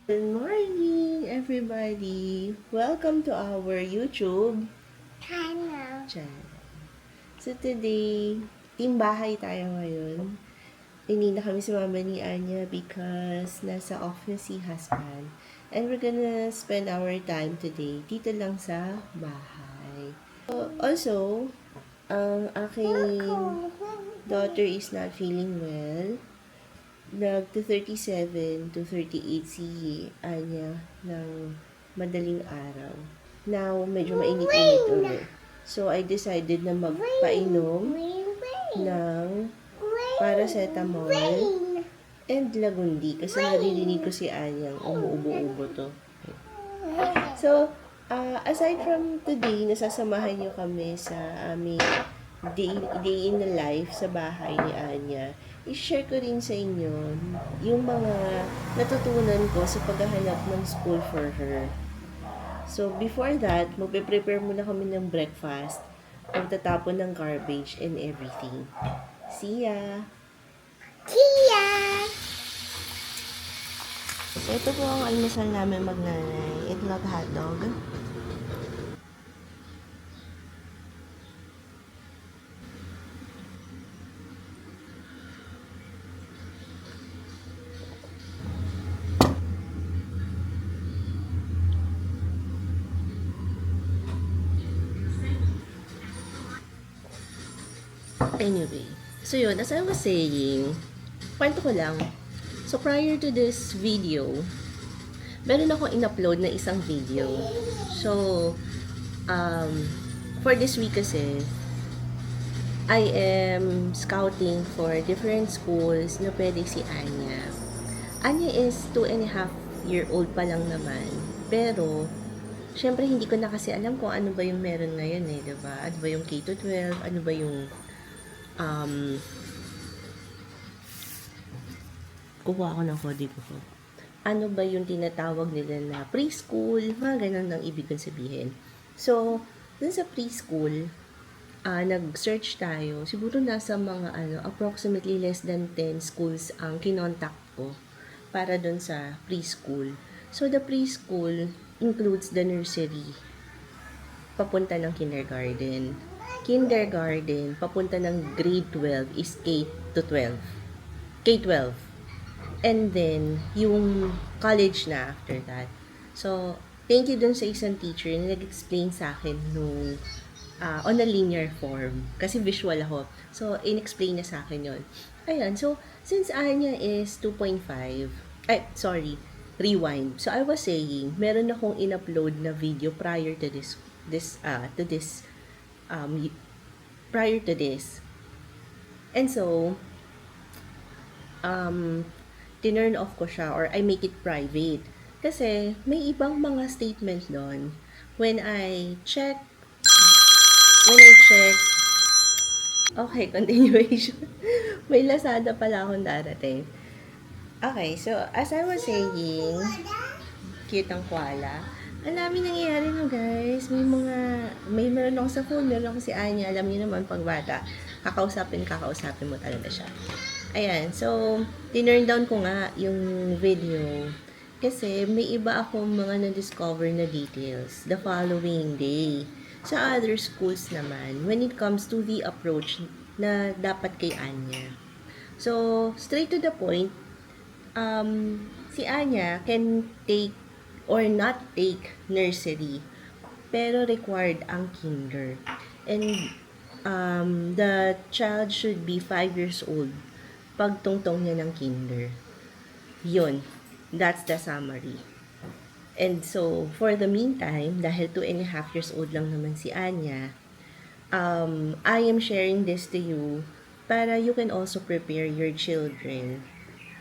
Good morning, everybody! Welcome to our YouTube channel. So today, team bahay tayo ngayon. Inina kami si Mama ni Anya because nasa office si husband. And we're gonna spend our time today dito lang sa bahay. Also, ang aking daughter is not feeling well. Nag-37 to 38 si Anya ng madaling araw. Now, medyo mainit-init ulit. So, I decided na magpainom ng paracetamol and lagundi kasi naririnig ko si Anyang umuubo-ubo to. So, aside from today, nasasamahan niyo kami sa aming day in the life sa bahay ni Anya. I-share ko rin sa inyo yung mga natutunan ko sa paghahanap ng school for her. So, before that, magpe-prepare muna kami ng breakfast, pagtatapon ng garbage and everything. See ya! So, ito po ang almusal namin magnanay. Itlog hotdog. Anyway, so yun, as I was saying, kwento ko lang. So, prior to this video, meron akong in-upload na isang video. So, um, for this week kasi, I am scouting for different schools na pwede si Anya. Anya is 2.5-year-old pa lang naman. Pero, syempre hindi ko na kasi alam kung ano ba yung meron ngayon eh, diba? Ano ba yung K-12? Ano ba yung um, kukuha ako ng kodigo ko. Ano ba yung tinatawag nila na preschool? Mga ganun ang ibig kong sabihin. So, dun sa preschool, nag-search tayo. Siguro nasa mga approximately less than 10 schools ang kinontak ko para dun sa preschool. So, the preschool includes the nursery, papunta ng kindergarten. Kindergarten, papunta ng grade 12 is K to 12. K-12. And then, yung college na after that. So, thank you dun sa isang teacher na nag-explain sa akin nung on a linear form. Kasi visual ako. So, in-explain na sa akin yon. Ayan. So, since Anya is 2.5, rewind. So, I was saying, meron akong in-upload na video prior to prior to this. And so, tinurn off ko siya or I make it private. Kasi may ibang mga statement doon. When I check, okay, continuation. May Lazada pala akong darating. Okay, so as I was saying, cute ang koala. Ang dami nangyayari no guys. May meron ako sa phone, meron ako si Anya. Alam niyo naman pag bata, kakausapin mo talaga siya. Ayan, so, tinurn down ko nga yung video. Kasi may iba akong mga na-discover na details the following day. Sa other schools naman, when it comes to the approach na dapat kay Anya. So, straight to the point, si Anya can take or not take nursery, pero required ang kinder. And the child should be 5 years old pagtungtong niya ng kinder. Yun. That's the summary. And so, for the meantime, dahil 2.5 years old lang naman si Anya, I am sharing this to you para you can also prepare your children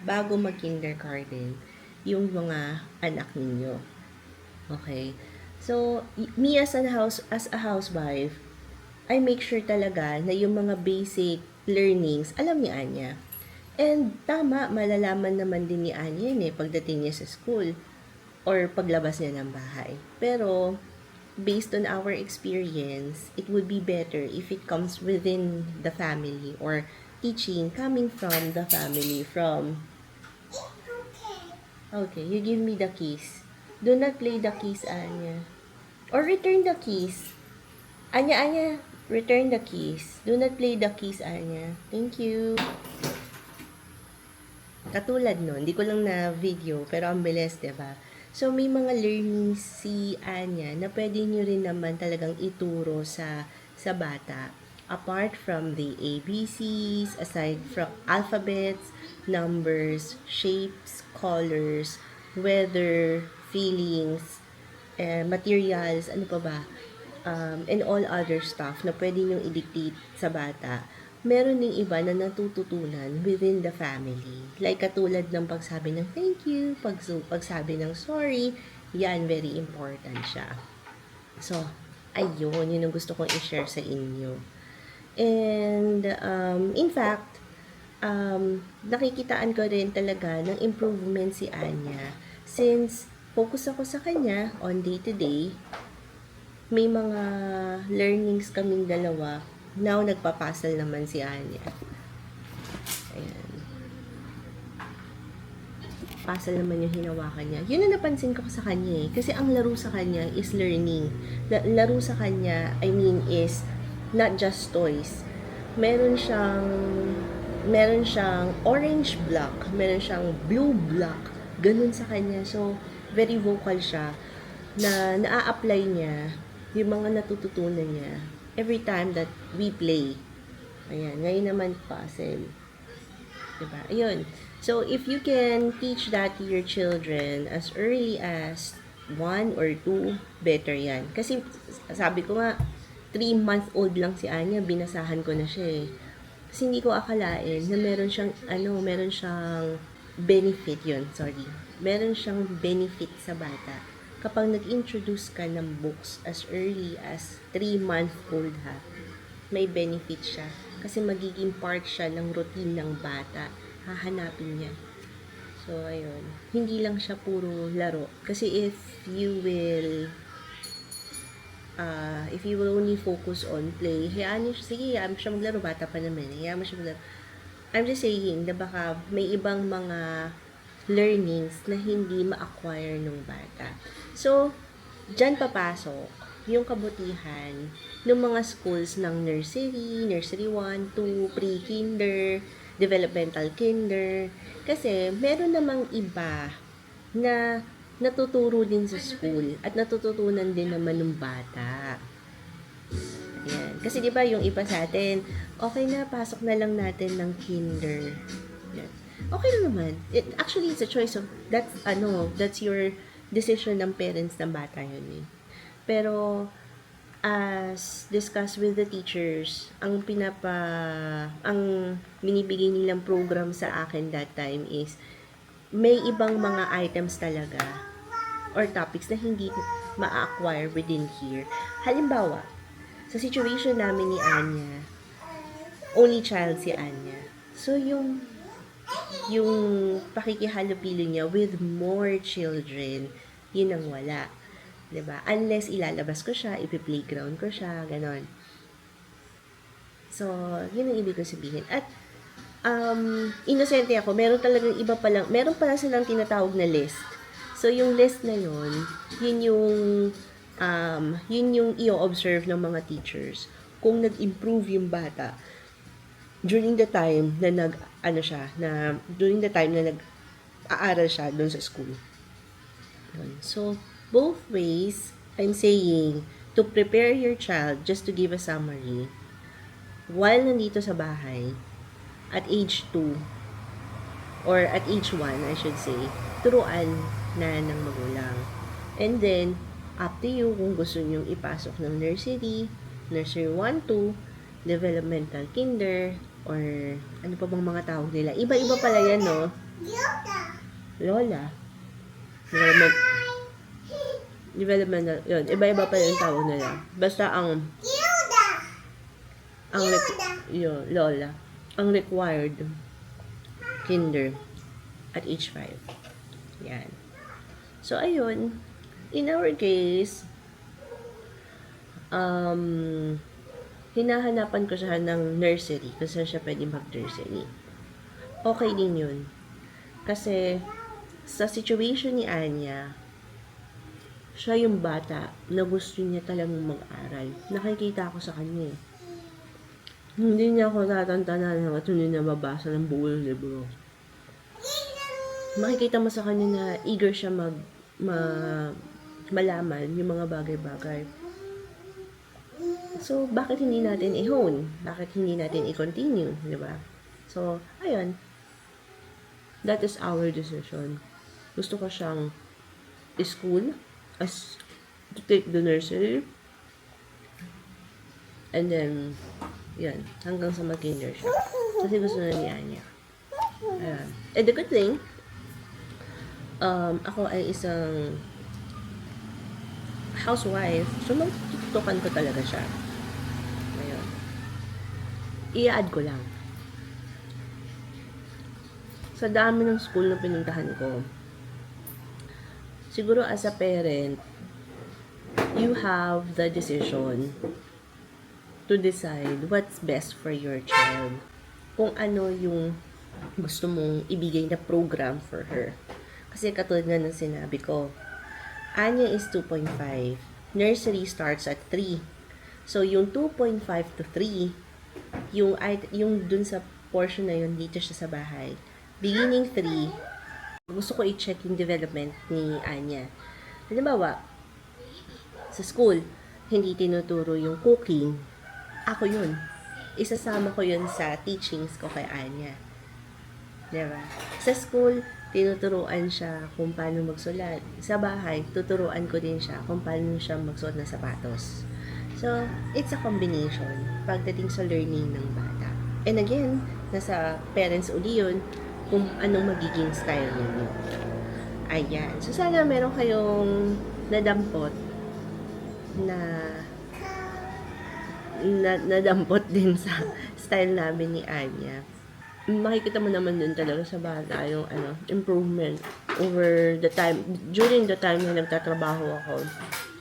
bago mag-kindergarten yung mga anak ninyo. Okay? So, me as a housewife, I make sure talaga na yung mga basic learnings, alam ni Anya. And tama, malalaman naman din ni Anya yun pagdating niya sa school or paglabas niya ng bahay. Pero, based on our experience, it would be better if it comes within the family or teaching coming from the family, from Okay, you give me the keys. Do not play the keys, Anya. Or return the keys. Anya, return the keys. Do not play the keys, Anya. Thank you. Katulad nun, hindi ko lang na video, pero ang bilis, diba? So, may mga learnings si Anya na pwede nyo rin naman talagang ituro sa bata. Apart from the ABCs, aside from alphabets, numbers, shapes, colors, weather, feelings, materials, ano pa ba, and all other stuff na pwede nyo i-dictate sa bata, meron ding iba na natututunan within the family. Like katulad ng pagsabi ng thank you, pagsabi ng sorry, yan, very important siya. So, ayun, yun ang gusto kong i-share sa inyo. And, in fact, nakikitaan ko rin talaga ng improvement si Anya since focus ako sa kanya on day-to-day. May mga learnings kaming dalawa. Now, nagpapasal naman si Anya. Ayan. Puzzle naman yung hinawakan niya. Yun ang napansin ko sa kanya eh. Kasi ang laro sa kanya is learning. Laro sa kanya, I mean, is not just toys. Meron siyang orange block, meron siyang blue block. Ganun sa kanya. So, very vocal siya na naa-apply niya yung mga natututunan niya every time that we play. Ayan, ngayon naman puzzle. Diba? Ayun. So, if you can teach that to your children as early as 1 or 2, better yan. Kasi, sabi ko nga, 3-month-old lang si Anya, binasahan ko na siya eh. Kasi hindi ko akalain na meron siyang benefit yun, sorry. Meron siyang benefit sa bata. Kapag nag-introduce ka ng books as early as 3-month-old ha, may benefit siya. Kasi magiging part siya ng routine ng bata. Hahanapin niya. So, ayun. Hindi lang siya puro laro. Kasi if you will only focus on play, hayaan niyo siya, sige, hayaan mo siya maglaro, bata pa naman, hayaan mo siya maglaro. I'm just saying na baka may ibang mga learnings na hindi ma-acquire ng bata. So, dyan papasok yung kabutihan ng mga schools ng nursery 1, 2, pre-kinder, developmental kinder. Kasi, meron namang iba na natuturo din sa school at natututunan din naman ng bata. Ayan. Kasi di ba yung iba sa atin, okay na, pasok na lang natin ng kinder. Ayan. Okay lang naman. Actually, it's a choice of, that's your decision ng parents ng bata yun eh. Pero, as discussed with the teachers, ang binibigay nilang program sa akin that time is, may ibang mga items talaga or topics na hindi ma-acquire within here. Halimbawa, sa situation namin ni Anya, only child si Anya. So, yung pakikihalubilo niya with more children, yun ang wala. 'Di ba? Unless ilalabas ko siya, ipi-playground ko siya, ganon. So, yun ang ibig ko sabihin. At, inosente ako, meron pala silang tinatawag na list. So, yung list na yun yung i-observe ng mga teachers. Kung nag-improve yung bata, during the time na nag-aaral siya doon sa school. So, both ways, I'm saying, to prepare your child, just to give a summary, while nandito sa bahay, at age 2, or at age 1, I should say, turuan na ng magulang. And then, up to you kung gusto nyong ipasok ng nursery 1, 2, developmental kinder, or ano pa bang mga tawag nila. Iba-iba pala yan, no? Lola. Developmental, yun. Iba-iba pala yung tawag nila. Basta Lola. Ang required kinder at age 5. Yan. So, ayun. In our case, hinahanapan ko siya ng nursery kasi siya pwede mag-nursery. Okay din yun. Kasi sa situation ni Anya, siya yung bata na gusto niya talagang mag-aral. Nakikita ko sa kanya eh. Hindi niya ako tatantanan hanggat hindi niya mabasa ng buong libro. Makikita mo sa kanya na eager siya malaman yung mga bagay-bagay. So, bakit hindi natin i-hone? Bakit hindi natin i-continue? Diba? So, ayun. That is our decision. Gusto ko siyang school as to take the nursery. And then, yan. Hanggang sa mag-kinder siya. Kasi gusto na niya niya. Ayan. And the good thing, ako ay isang housewife. So, magtututukan ko talaga siya. Ayun. I-add ko lang. Sa dami ng school na pinuntahan ko, siguro as a parent, you have the decision to decide what's best for your child. Kung ano yung gusto mong ibigay na program for her. Kasi katulad nga ng sinabi ko, Anya is 2.5. Nursery starts at 3. So, yung 2.5 to 3, yung dun sa portion na yun, dito siya sa bahay. Beginning 3, gusto ko i-check yung development ni Anya. Halimbawa, sa school, hindi tinuturo yung cooking. Ako yun. Isasama ko yun sa teachings ko kay Anya. Diba? Sa school, tinuturuan siya kung paano magsulat. Sa bahay, tuturuan ko din siya kung paano siya magsuot ng sapatos. So, it's a combination pagdating sa learning ng bata. And again, nasa parents uli yun kung anong magiging style ninyo. Ayan. So, sana meron kayong nadampot nadampot din sa style namin ni Anya. Makikita mo naman din talaga sa bata yung improvement over the time, during the time na nagtatrabaho ako.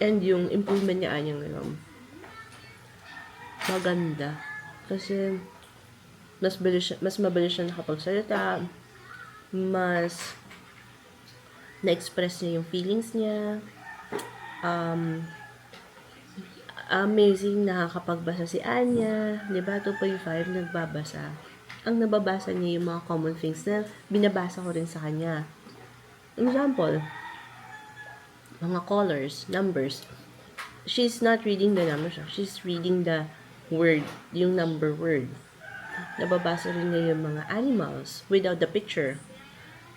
And yung improvement ni Anya ngayon, maganda. Kasi mas mabilis siya nakapagsalita, mas na-express niya yung feelings niya. Amazing, nakakapagbasa si Anya. Diba? 2.5, nagbabasa. Ang nababasa niya yung mga common things na binabasa ko rin sa kanya. Example, mga colors, numbers. She's not reading the numbers. She's reading the word, yung number word. Nababasa rin niya yung mga animals without the picture.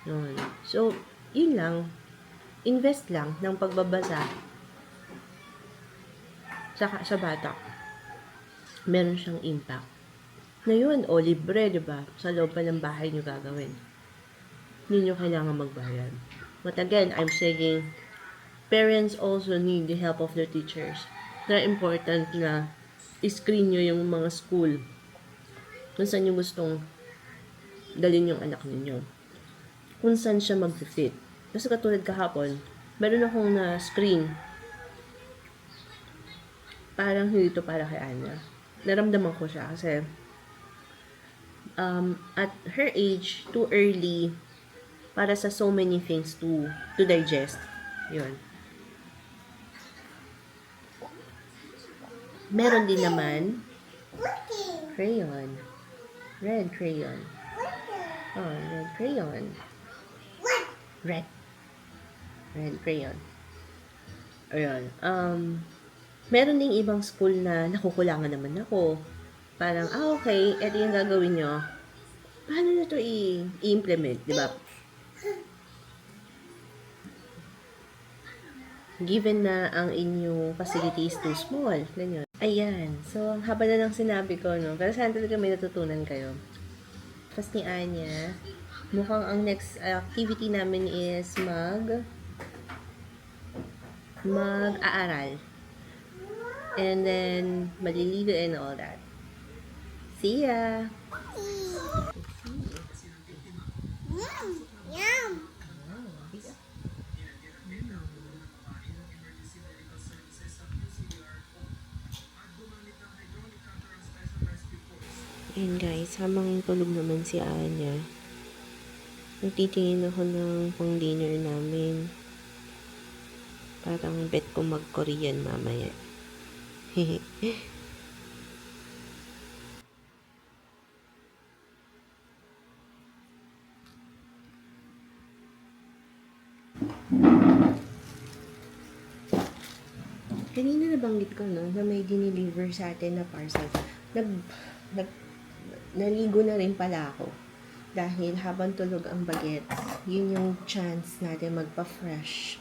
Yun. So, yun lang. Invest lang ng pagbabasa sa bata. Meron siyang impact. Ngayon, o libre, diba? Sa loob pa ng bahay nyo gagawin. Hindi nyo kailangan magbayad. But again, I'm saying, parents also need the help of their teachers. Na important na i-screen nyo yung mga school kung saan nyo gustong dalhin yung anak ninyo. Kung saan siya mag-fit. Kasi katulad kahapon, meron akong na-screen. Parang hindi ito para kay Anya. Naramdaman ko siya kasi at her age, too early para sa so many things to digest. Yun. Meron din naman crayon. Red crayon. Oh, red crayon. Red crayon. Ayun. Meron ding ibang school na nakukulangan naman ako. Parang, okay, ito yung gagawin nyo. Paano na ito i-implement, di ba? Given na ang inyong facility is too small. Ganyan. Ayan. So, ang haba na ng sinabi ko, no? Pero sana talaga may natutunan kayo. Tapos ni Anya, mukhang ang next activity namin is mag-aaral. And then, maliligo and all that. See ya! Yum! And guys, habang tulog naman si Anya, Nagtitingin ako ng pang dinner namin. Parang bet ko mag-Korean mamaya. Kanina nabanggit ko, no, na may dineliver sa atin na parcel. Nag, naligo na rin pala ako. Dahil habang tulog ang bagets, yun yung chance natin magpa-fresh.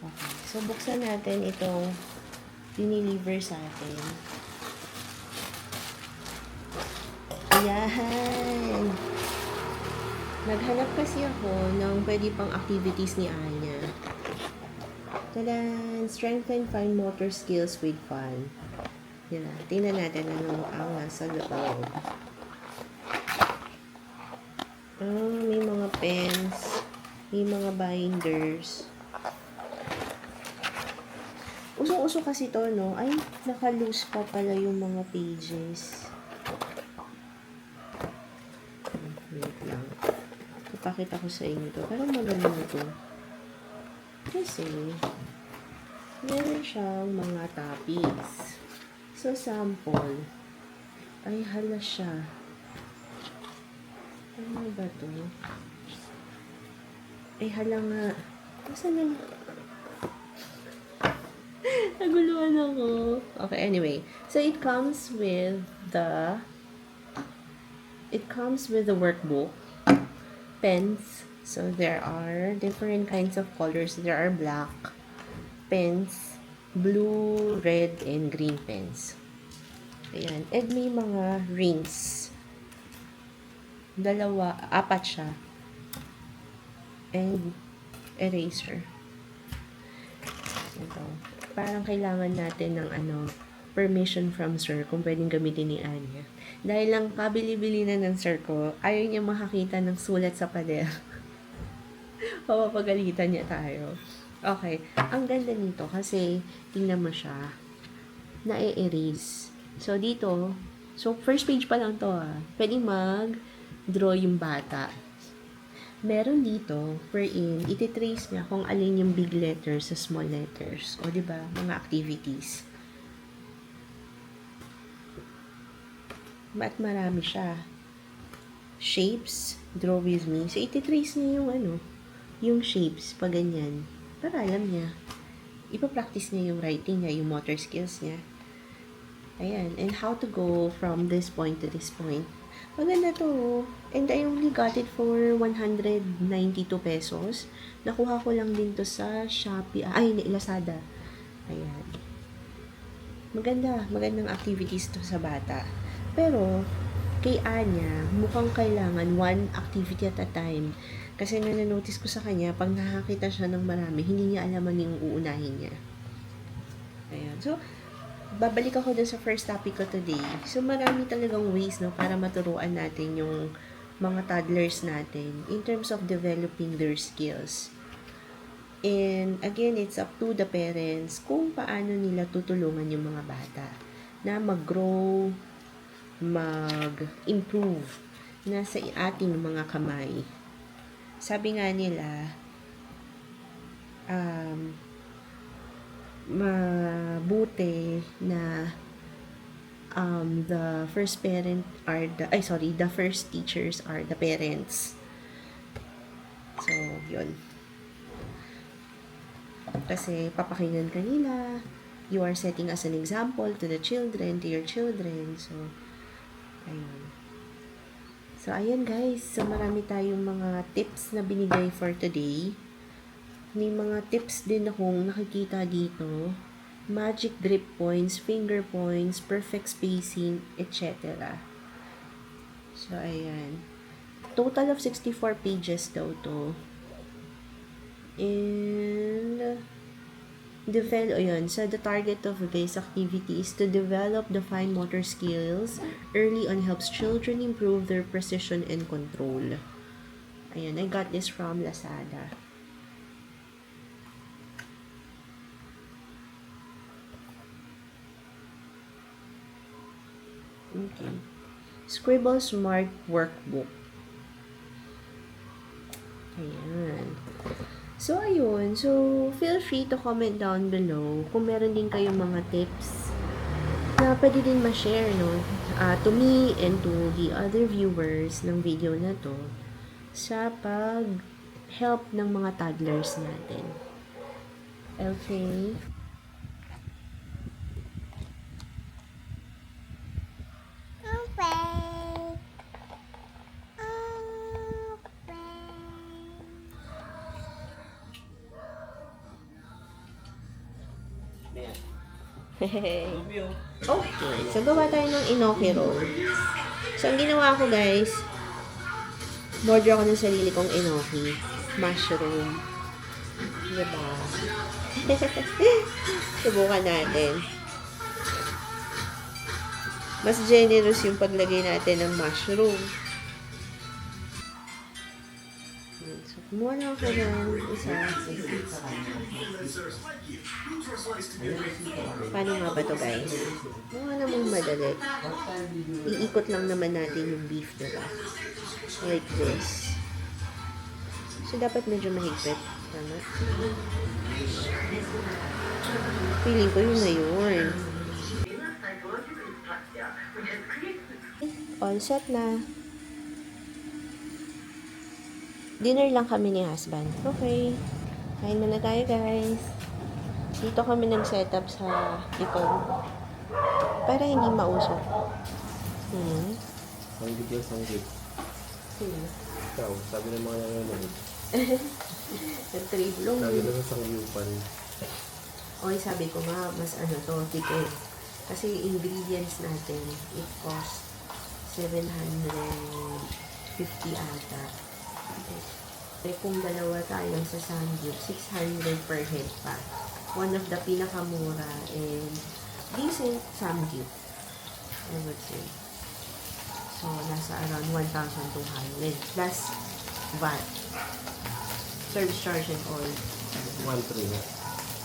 Okay. So, buksan natin itong dineliver sa atin. Ayan! Naghanap kasi ako ng pwede pang activities ni Anya. Tadan! Strengthen fine motor skills with fun. Yan. Tingnan natin ano ang nasa loob. May mga pens. May mga binders. Usong-uso kasi to, no? Ay, naka-loose pa pala yung mga pages. Wait lang. Ipakita ko sa inyo to. Parang maganda to. Kasi, meron siyang mga topics. So, sample. Ay, hala siya. Ano ba to? Ay, hala nga. Nasaan na? Naguluhan ako. Okay, anyway. So, it comes with the workbook, pens. So, there are different kinds of colors. There are black pens, blue, red, and green pens. Ayan. And may mga rings. Apat siya. And eraser. Ito. Parang kailangan natin ng permission from sir kung pwedeng gamitin ni Anya. Dahil lang kabili-bili na ng sir ko, ayaw niya makakita ng sulat sa pader. Papapagalitan niya tayo. Okay. Ang ganda nito kasi tingnan mo siya. Na-erase. So, dito, first page pa lang to pwedeng mag-draw yung bata. Meron dito, wherein, ititrace niya kung alin yung big letters sa small letters. O, diba? Mga activities. At marami siya. Shapes, draw with me. So, ititrace niya yung shapes, pag ganyan. Para alam niya. Ipapractice niya yung writing niya, yung motor skills niya. Ayan. And how to go from this point to this point. Maganda to. And I only got it for 192 pesos. Nakuha ko lang din to sa Shopee. Lazada. Ayan. Magandang activities to sa bata. Pero, kay Anya, mukhang kailangan one activity at a time. Kasi nanonotice ko sa kanya, pag nakakita siya ng marami, hindi niya alaman yung uunahin niya. Ayan. So, babalik ako dun sa first topic ko today. So, marami talagang ways, no, para maturuan natin yung mga toddlers natin in terms of developing their skills. And, again, it's up to the parents kung paano nila tutulungan yung mga bata na mag-grow, mag-improve na sa ating mga kamay. Sabi nga nila, mabuti na the first teachers are the parents. So, yun. Kasi papakinggan ka nila, you are setting as an example to your children. So, ayun. So, ayan guys. So, marami tayong mga tips na binigay for today. May mga tips din akong nakikita dito. Magic grip points, finger points, perfect spacing, etc. So, ayan. Total of 64 pages daw to. And, so the target of this activity is to develop the fine motor skills early on, helps children improve their precision and control. Ayan, I got this from Lazada. Okay. Scribble Smart Workbook. Ayan. So, ayun. So, feel free to comment down below kung meron din kayong mga tips na pwede din ma-share, no? To me and to the other viewers ng video na to sa pag-help ng mga toddlers natin. Okay? Okay. So, gawa tayo ng enoki roll. So, ang ginawa ko, guys, border ako ng sarili kong enoki. Mushroom. Diba? Subukan natin. Mas generous yung paglagay natin ng mushroom. So, kumuha na ako ng isa. Paano nga ba to, guys? Mukha namang madali. Iikot lang naman natin yung beef, diba? Like this. So, dapat medyo mahigpit. Tama? Feeling ko yun na yun. All set na. Dinner lang kami ni husband. Okay. Kain muna tayo, guys. Dito kami nag-setup sa likod. Para hindi mausok. Sanggit yung sanggit. Ikaw, sabi ng mga nanonood. Nag-trade long. Sabi naman sa kuyupan. Okay, sabi ko nga, mas to, tipid. Kasi ingredients natin, it cost 750 ata. Okay. Kung dalawa tayo sa Sangyup, 600 per head pa. One of the pinakamura and decent Sangyup, I would say. So, nasa around 1,200 plus VAT. Service charge and all. 1-3 na.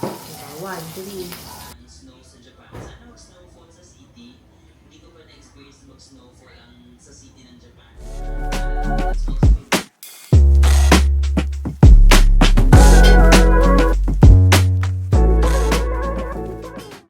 Diba? 1, 3. Snow sa Japan. Sana mag-snowfall sa city. Hindi ko pa na-experience mag-snowfall ang sa city.